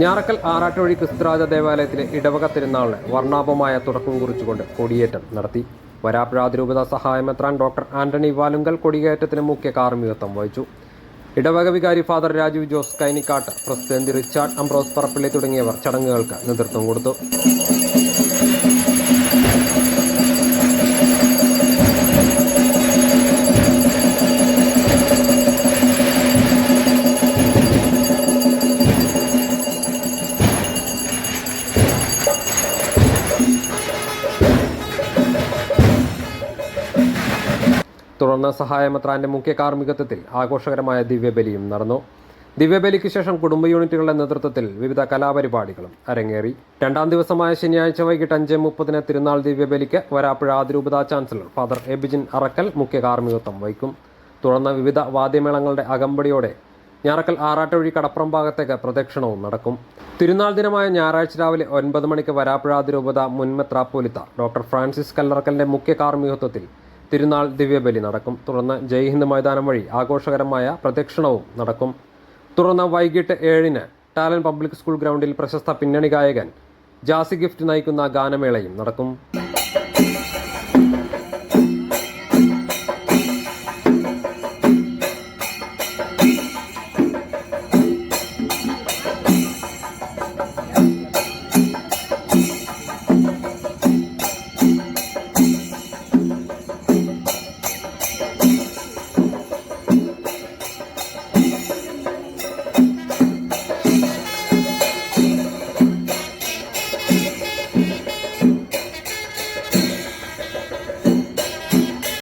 ഞാറക്കൽ ആറാട്ടുവഴി ക്രിസ്തുരാജ ദേവാലയത്തിലെ ഇടവക തിരുനാളിന് വർണ്ണാഭമായ തുടക്കം കുറിച്ചുകൊണ്ട് കൊടിയേറ്റം നടത്തി. വരാപ്പുഴ അതിരൂപത സഹായമെത്രാൻ ഡോക്ടർ ആന്റണി വാലുങ്കൽ കൊടിയേറ്റത്തിന് മുഖ്യ കാർമ്മികത്വം വഹിച്ചു. ഇടവക വികാരി father Rajeev Jose Kainikkatt, president Richard Ambrose Parappally തുടങ്ങിയവർ ചടങ്ങുകൾക്ക് നേതൃത്വം കൊടുത്തു. തുടർന്ന് സഹായമെത്രാന്റെ മുഖ്യ കാർമ്മികത്വത്തിൽ ആഘോഷകരമായ ദിവ്യബലിയും നടന്നു. ദിവ്യബലിക്ക് ശേഷം കുടുംബ യൂണിറ്റുകളുടെ നേതൃത്വത്തിൽ വിവിധ കലാപരിപാടികളും അരങ്ങേറി. രണ്ടാം ദിവസമായ ശനിയാഴ്ച വൈകിട്ട് 5:30 തിരുനാൾ ദിവ്യബലിക്ക് വരാപ്പുഴ അതിരൂപത ചാൻസലർ ഫാദർ എബിജിൻ അറക്കൽ മുഖ്യ കാർമ്മികത്വം വഹിക്കും. തുടർന്ന് വിവിധ വാദ്യമേളങ്ങളുടെ അകമ്പടിയോടെ ഞാറക്കൽ ആറാട്ടുവഴി കടപ്പുറം ഭാഗത്തേക്ക് പ്രദക്ഷിണവും നടക്കും. തിരുനാൾ ദിനമായ ഞായറാഴ്ച രാവിലെ 9 മണിക്ക് വരാപ്പുഴ അതിരൂപത മുൻ മെത്രാപ്പോലിത്ത ഡോക്ടർ ഫ്രാൻസിസ് കല്ലറക്കലിന്റെ മുഖ്യ കാർമ്മികത്വത്തിൽ തിരുനാൾ ദിവ്യബലി നടക്കും. തുടർന്ന് ജയ്ഹിന്ദ് മൈതാനം വഴി ആഘോഷകരമായ പ്രദക്ഷിണവും നടക്കും. തുടർന്ന് വൈകിട്ട് 7-ന് ടാലന്റ് പബ്ലിക് സ്കൂൾ ഗ്രൗണ്ടിൽ പ്രശസ്ത പിന്നണി ഗായകൻ ജാസി ഗിഫ്റ്റ് നയിക്കുന്ന ഗാനമേളയും നടക്കും.